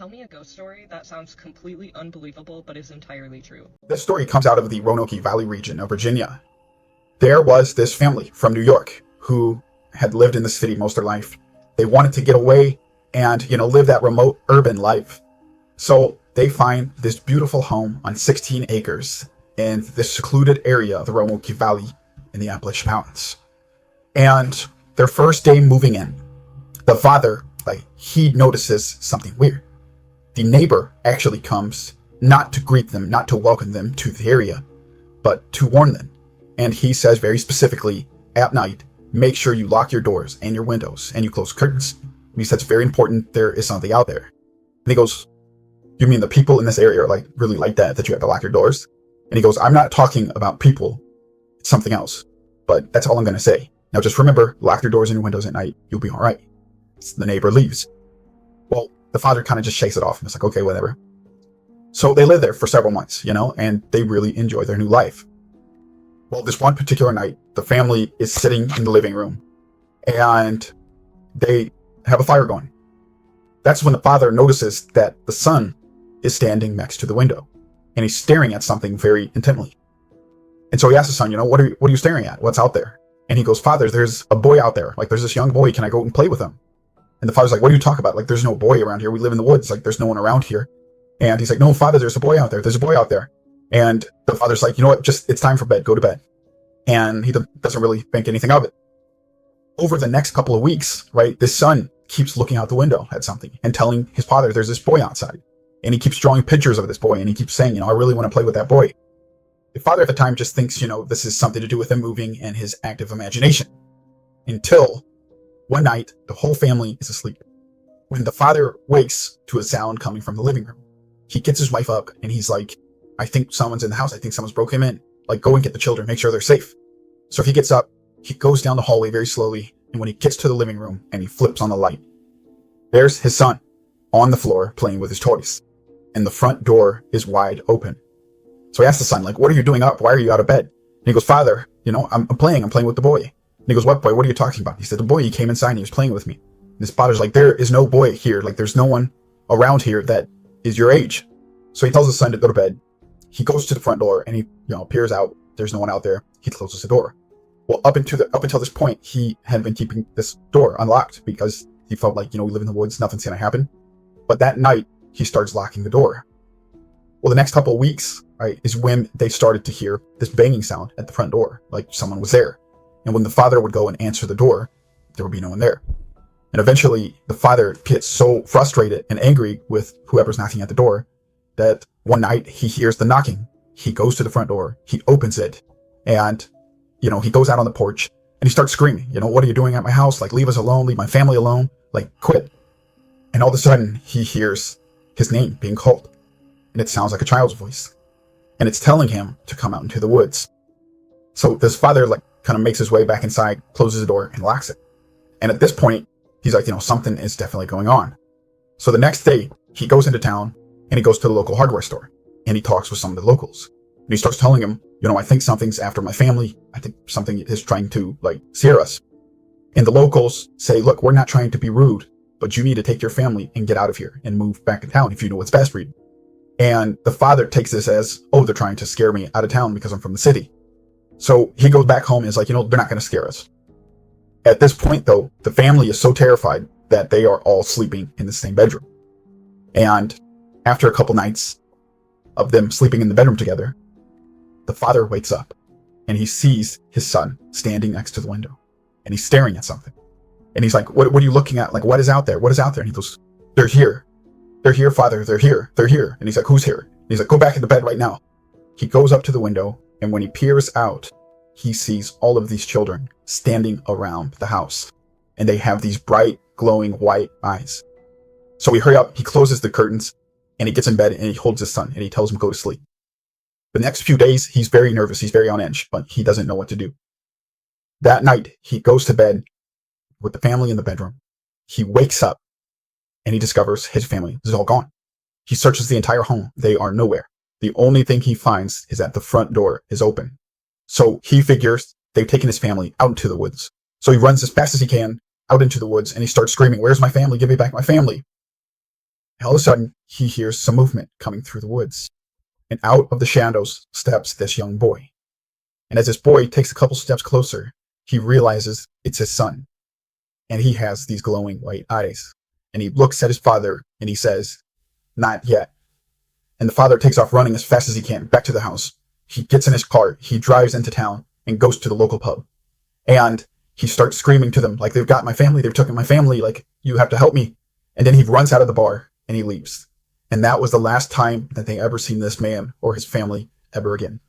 Tell me a ghost story that sounds completely unbelievable but is entirely true. This story comes out of the Roanoke Valley region of Virginia. There was this family from New York who had lived in the city most of their life. They wanted to get away and, live that remote urban life. So they find this beautiful home on 16 acres in this secluded area of the Roanoke Valley in the Appalachian Mountains. And their first day moving in, the father, he notices something weird. The neighbor actually comes not to greet them, not to welcome them to the area, but to warn them. And he says very specifically, at night, make sure you lock your doors and your windows and you close curtains. And he says it's very important, there is something out there. And he goes, you mean the people in this area are really like that you have to lock your doors? And he goes, I'm not talking about people, it's something else. But that's all I'm going to say. Now just remember, lock your doors and your windows at night, you'll be all right. So the neighbor leaves. Well, the father kind of just shakes it off and it's like, okay, whatever. So they live there for several months, and they really enjoy their new life. Well, this one particular night, the family is sitting in the living room and they have a fire going. That's when the father notices that the son is standing next to the window and he's staring at something very intently. And so he asks the son, what are you staring at? What's out there? And he goes, Father, there's a boy out there. There's this young boy. Can I go and play with him? And the father's like, what are you talking about? There's no boy around here. We live in the woods. There's no one around here. And he's like, no, Father, there's a boy out there. There's a boy out there. And the father's like, you know what? It's time for bed. Go to bed. And he doesn't really think anything of it. Over the next couple of weeks, this son keeps looking out the window at something and telling his father there's this boy outside. And he keeps drawing pictures of this boy. And he keeps saying, I really want to play with that boy. The father at the time just thinks, this is something to do with him moving and his active imagination. Until one night, the whole family is asleep. When the father wakes to a sound coming from the living room, he gets his wife up and he's like, I think someone's in the house. I think someone's broke him in. Go and get the children, make sure they're safe. So he gets up, he goes down the hallway very slowly, and when he gets to the living room and he flips on the light, there's his son on the floor playing with his toys. And the front door is wide open. So he asks the son, what are you doing up? Why are you out of bed? And he goes, Father, I'm playing with the boy. And he goes, what boy? What are you talking about? He said, the boy, he came inside and he was playing with me. And his father's like, there is no boy here. There's no one around here that is your age. So he tells his son to go to bed. He goes to the front door and he, peers out. There's no one out there. He closes the door. Well, up until this point, he had been keeping this door unlocked because he felt we live in the woods, nothing's going to happen. But that night, he starts locking the door. Well, the next couple of weeks, is when they started to hear this banging sound at the front door, someone was there. And when the father would go and answer the door, there would be no one there. And eventually, the father gets so frustrated and angry with whoever's knocking at the door that one night he hears the knocking. He goes to the front door, he opens it, and, he goes out on the porch and he starts screaming, what are you doing at my house? Leave us alone, leave my family alone, quit. And all of a sudden, he hears his name being called. And it sounds like a child's voice. And it's telling him to come out into the woods. So this father, kind of makes his way back inside, closes the door, and locks it. And at this point, he's like, something is definitely going on. So the next day, he goes into town, and he goes to the local hardware store. And he talks with some of the locals. And he starts telling them, I think something's after my family. I think something is trying to, scare us. And the locals say, look, we're not trying to be rude, but you need to take your family and get out of here and move back to town if you know what's best for you. And the father takes this as, they're trying to scare me out of town because I'm from the city. So he goes back home and is like, they're not going to scare us. At this point, though, the family is so terrified that they are all sleeping in the same bedroom. And after a couple nights of them sleeping in the bedroom together, the father wakes up and he sees his son standing next to the window and he's staring at something. And he's like, what are you looking at? What is out there? What is out there? And he goes, they're here. They're here, Father. They're here. They're here. And he's like, who's here? And he's like, go back into bed right now. He goes up to the window, and when he peers out, he sees all of these children standing around the house. And they have these bright, glowing white eyes. So we hurry up, he closes the curtains, and he gets in bed, and he holds his son, and he tells him to go to sleep. The next few days, he's very nervous, he's very on edge, but he doesn't know what to do. That night, he goes to bed with the family in the bedroom. He wakes up, and he discovers his family is all gone. He searches the entire home. They are nowhere. The only thing he finds is that the front door is open. So he figures they've taken his family out into the woods. So he runs as fast as he can out into the woods, and he starts screaming, where's my family? Give me back my family. All of a sudden, he hears some movement coming through the woods. And out of the shadows steps this young boy. And as this boy takes a couple steps closer, he realizes it's his son. And he has these glowing white eyes. And he looks at his father and he says, "Not yet." And the father takes off running as fast as he can back to the house. He gets in his car, he drives into town and goes to the local pub. And he starts screaming to them, like, "They've got my family, they've taken my family, like, you have to help me." And then he runs out of the bar and he leaves. And that was the last time that they ever seen this man or his family ever again.